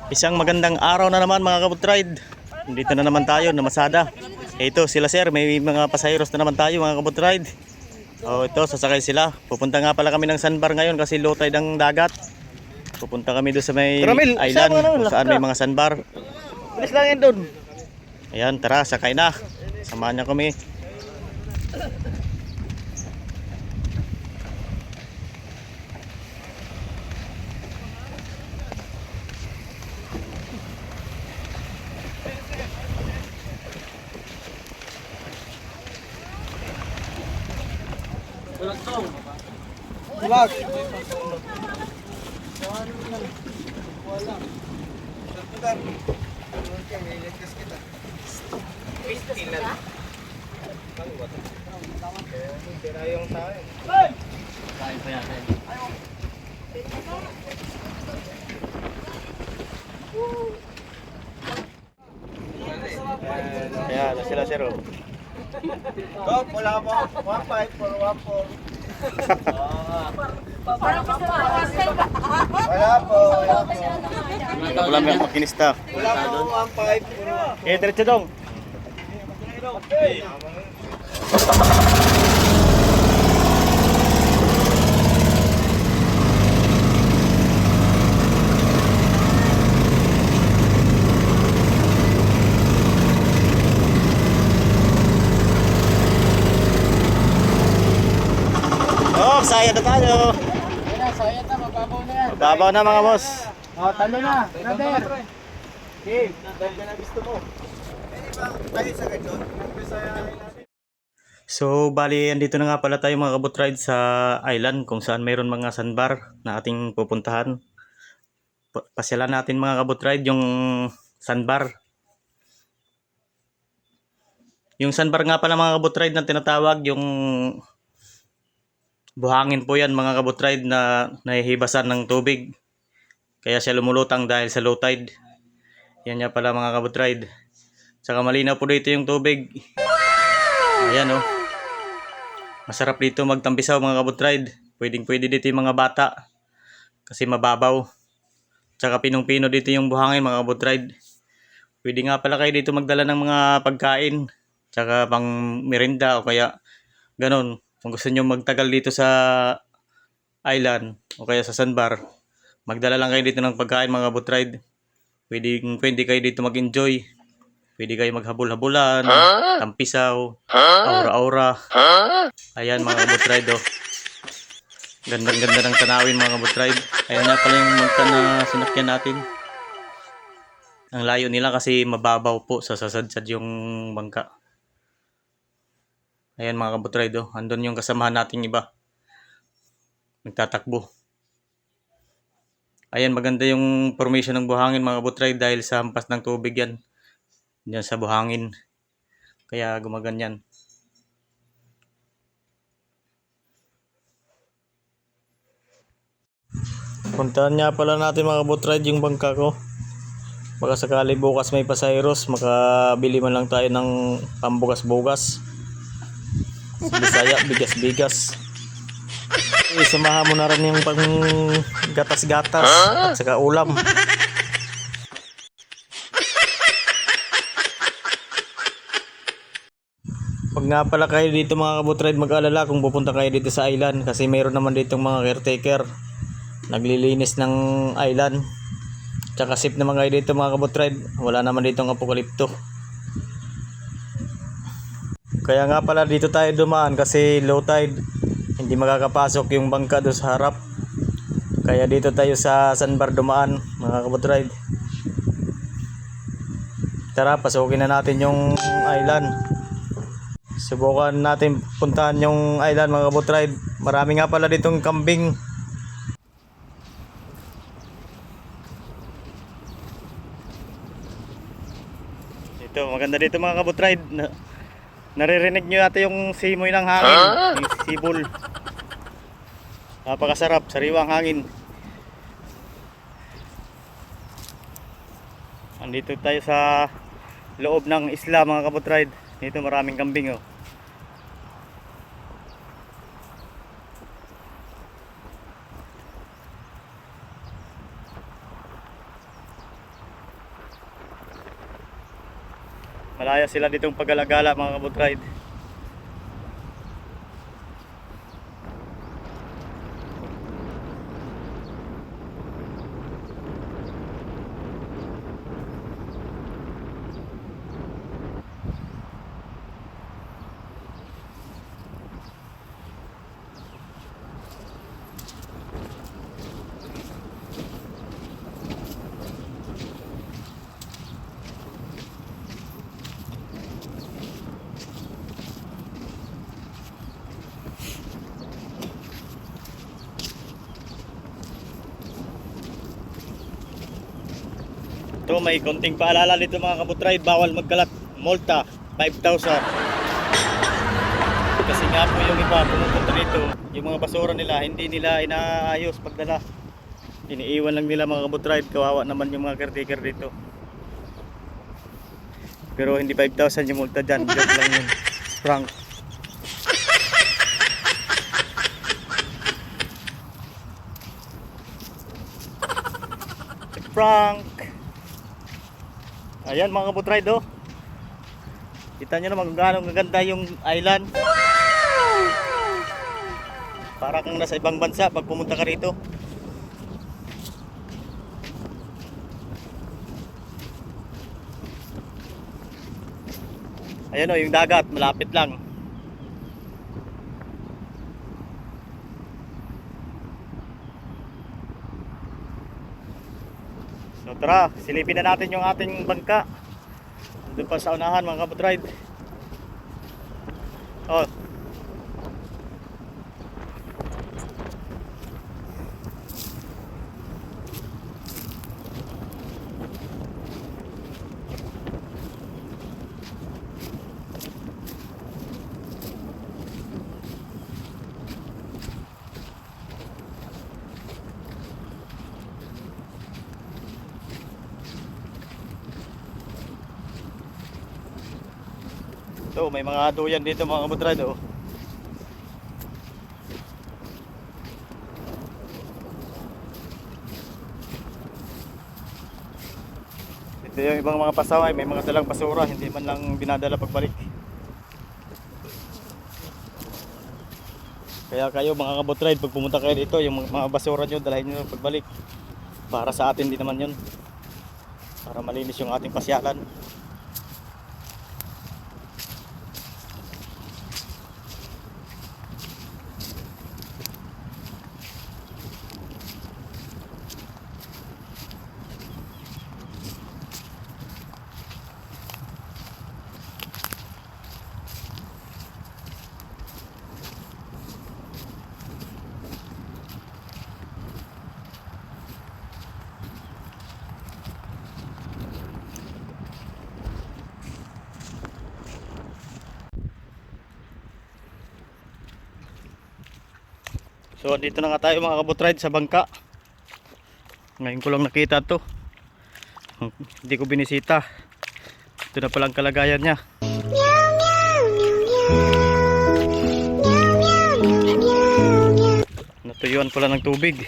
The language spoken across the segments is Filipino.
Isang magandang araw na naman mga kabutride. Dito na naman tayo na Masada. Ito sila sir, may mga pasaheros na naman tayo mga kabutride. Oh, ito sasakay sila. Pupunta nga pala kami ng sandbar ngayon kasi low tide ang dagat. Pupunta kami doon sa may island kung saan may mga sandbar. Bilis lang yan doon. Ayan, tara, sakay na. Samahan niyo kami. Vlog. Ayan, sila sir. Oh. Go, wala po. 1-5 for 1-4. Parang gusto mo awasin. Wala po. Wala may makinista. Wala po 1-5. Eh, diretso dong. Oh, saya na tayo. Sayang na, mababaw na yan. Babaw na mga boss. Oh, talo na. Brother. Game. Dahil ka na gusto mo. Tayo sa ganyan. So, bali, andito na nga pala tayo mga kabutride sa island kung saan mayroon mga sandbar na ating pupuntahan. Pasyalan natin mga kabutride yung sandbar. Yung sandbar nga pala mga kabutride na tinatawag, yung buhangin po yan mga kabutride na nahihibasan ng tubig. Kaya siya lumulutang dahil sa low tide. Yan nga pala mga kabutride. Saka malinaw po dito yung tubig. Ayan oh. Masarap dito magtampisaw mga kabutride. Pwede dito yung mga bata. Kasi mababaw. Tsaka pinong-pino dito yung buhangin mga kabutride. Pwede nga pala kayo dito magdala ng mga pagkain. Tsaka pang merinda o kaya ganun. Kung gusto nyo magtagal dito sa island o kaya sa sandbar, magdala lang kayo dito ng pagkain mga kabutride. Pwede kayo dito mag-enjoy. Pwede kayo maghabol-habulan, tampisaw, aura-aura. Ayan mga kabutride oh. Gandang-ganda ng tanawin mga kabutride. Ayan nga pala yung magta na sinakyan natin. Ang layo nila kasi mababaw po sa sasadsad yung bangka. Ayan mga kabutride oh. Andun yung kasamahan nating iba. Nagtatakbo. Ayan, maganda yung formation ng buhangin mga kabutride dahil sa hampas ng tubig yan. Diyan sa buhangin. Kaya gumaganyan. Puntahan nga pala natin mga kabutride yung bangka ko. Baka sakali bukas may pasaheros, makabili man lang tayo ng pambugas-bugas. Sa Bisaya, bigas-bigas. Samahan mo na rin yung pang gatas-gatas at saka ulam. Pag nga pala kayo dito mga kabutride, mag-alala kung pupunta kayo dito sa island kasi mayroon naman ditong mga caretaker naglilinis ng island. Tsaka safe naman kayo dito mga kabutride, wala naman ditong apokalipto. Kaya nga pala dito tayo dumaan kasi low tide, hindi makakapasok yung bangka doon sa harap. Kaya dito tayo sa sandbar dumaan mga kabutride. Tara, pasukin na natin yung island. Subukan natin puntahan yung island mga kabutride. Marami nga pala ditong kambing. Ito, maganda dito mga kabutride. Naririnig nyo natin yung simoy ng hangin, yung sibol. Napakasarap, sariwang hangin. Andito tayo sa loob ng isla mga kabutride. Dito maraming kambing oh. Malaya sila ditong paggalagala mga kabutride. Ito, may konting paalala dito mga kabutride, bawal magkalat, multa 5,000. Kasi nga po yung iba pumupunta dito, yung mga basura nila hindi nila inaayos pagdala, iniiwan lang nila mga kabutride. Kawawa naman yung mga caretaker dito. Pero hindi 5,000 yung multa dyan, joke lang yun, prank. Prank. Ayan mga kabutride, oh. Kita nyo naman kung gaano maganda yung island. Para kang nasa ibang bansa pag pumunta ka rito. Ayan, oh, yung dagat malapit lang. So tara, silipin na natin yung ating bangka. Doon pa sa unahan mga kabutride. Oh. Ito, may mga duyan dito mga kabutride, oh. Ito yung ibang mga pasaway, may mga dalang basura, hindi man lang binadala pagbalik. Kaya kayo mga kabutride, pag pumunta kayo dito, yung mga basura nyo, dalahin nyo pagbalik. Para sa atin din naman yun, para malinis yung ating pasyalan. So dito na nga tayo mga kabutride sa bangka. Ngayon ko lang nakita to, hindi ko binisita. Ito na palang kalagayan niya. Natuyuan pala ng tubig.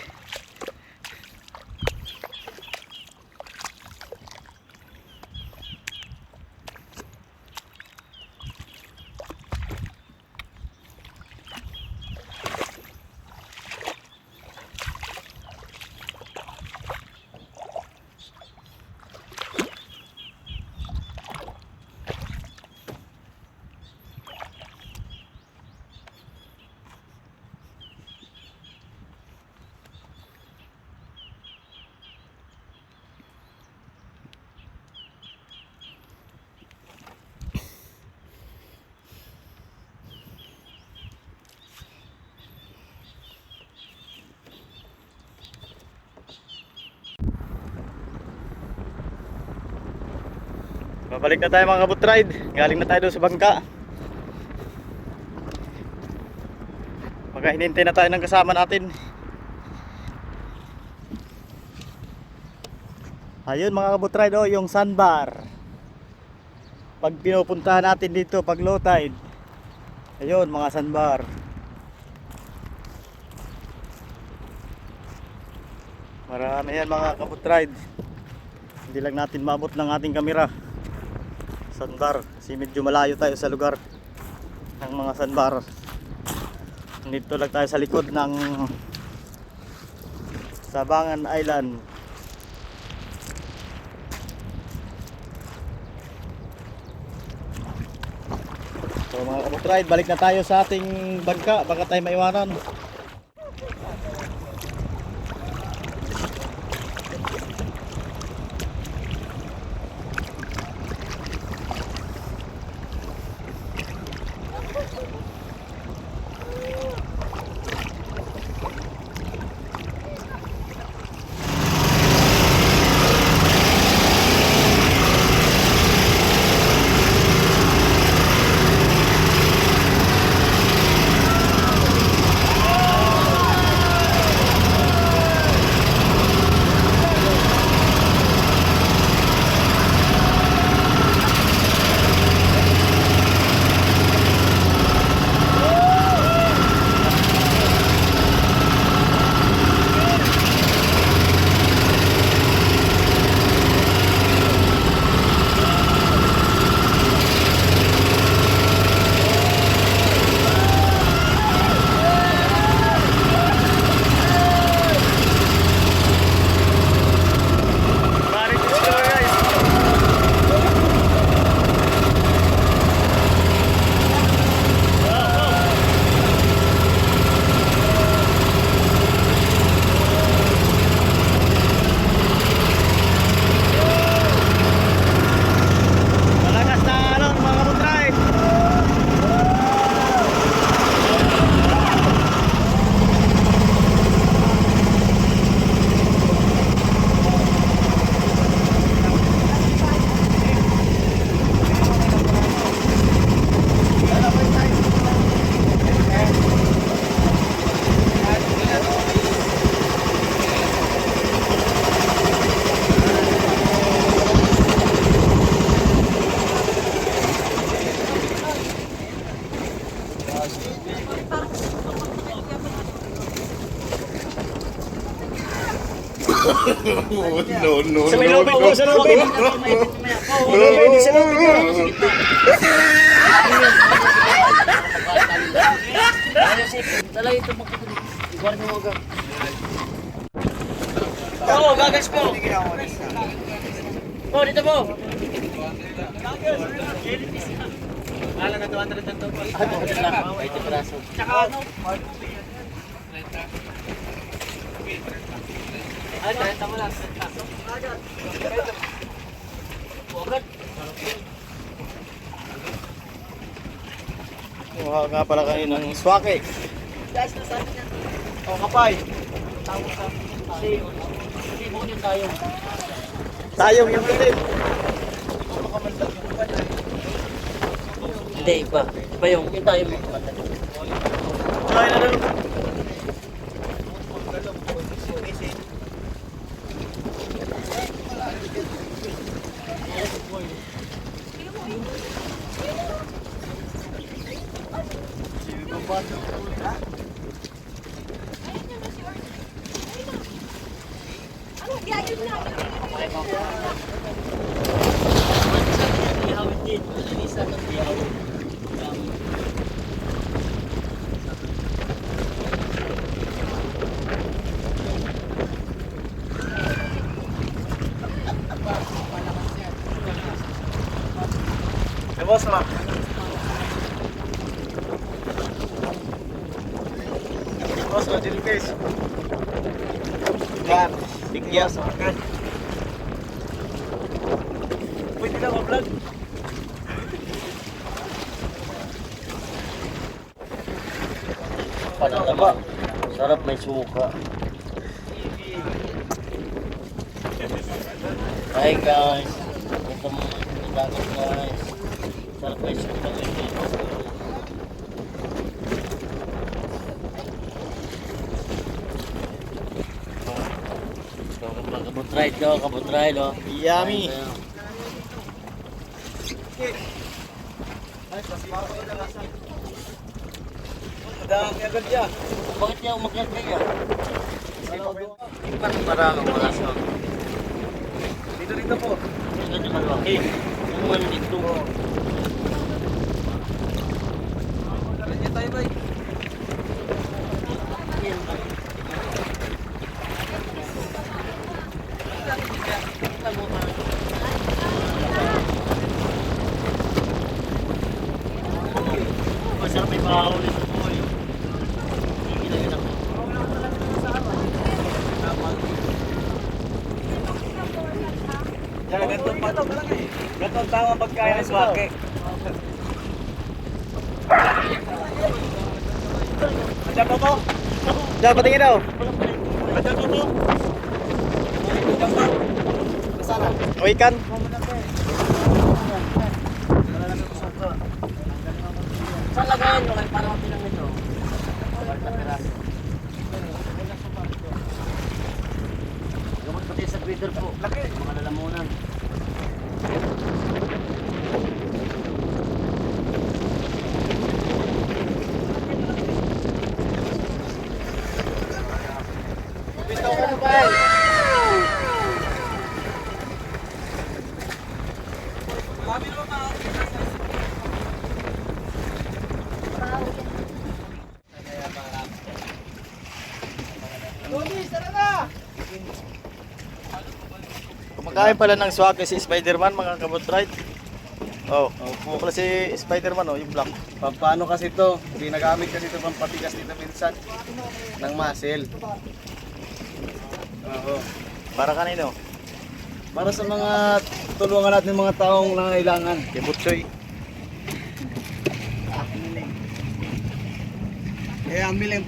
Babalik na tayo mga kabutride. Galing na tayo doon sa bangka. Hinintay na tayo ng kasama natin. Ayun mga kabutride, oh, yung sandbar. Pag pinupuntahan natin dito pag low tide. Ayun mga sandbar. Marami yan mga kabutride. Hindi lang natin maabot ng ating kamera. sandbar. Kasi medyo malayo tayo sa lugar ng mga sandbar. Dito lang tayo sa likod ng Sabangan Island. So mga kabutride, balik na tayo sa ating bangka, baka tayo maiwanan. Malakas na alon mga kabutride. No, no, Sa may lobby po, sa lobby. Dala ito magkakuli. Iguar mo agad. Oo, gagas po. Oh, dito po. Ala na 200 na to. Ano ko lang? 20 piraso. Tsaka ano? Ay, 30 mo lang. 30. Agad. Kuha nga pala kayo ng swake. O kapay. Hindi mo din tayo. Tayong yung bitin. Hindi, iba. Iba yung tayo mo. Try na lang. Ano, gayod na. Ihawin din. Isa ng ihawin. Boss ma. Boss ma, dili case. Yan, bigyan. Pwede lang ma-vlog. Panataba. Sarap may suka. Hi guys. Ito mo dagat guys. Sarap may suka. Kabutride ko, kabutride oh. Yummy. Dami agad yan. Bakit niya umakyat kaya? Parang wala sa. Dito po. Ito di malaki. man dito. Masarap may bahaw nito po eh. Sige na yun ako. Yan, ganito ang tama pagkain ng swake. Andiyan po po? Diyan, patingin daw. Andiyan po po? Andiyan po? Masala. O ikan? Saan lagayan nyo? Para mapilang ito. Barta piraso. Gamot pati sa breeder po. Laki. Mga lalamunan. Bitaw ka na ba? Kumakain pala ng swake si Spider-Man mga kabutride. Oh, pala si Spider-Man oh, yung black. Paano kasi ito? Ginagamit kasi ito pang patigas dito minsan ng muscle. Oo. Para kanino? Para sa mga tulungan natin mga taong nangangailangan. Kay Butchoy. Kaya ang miling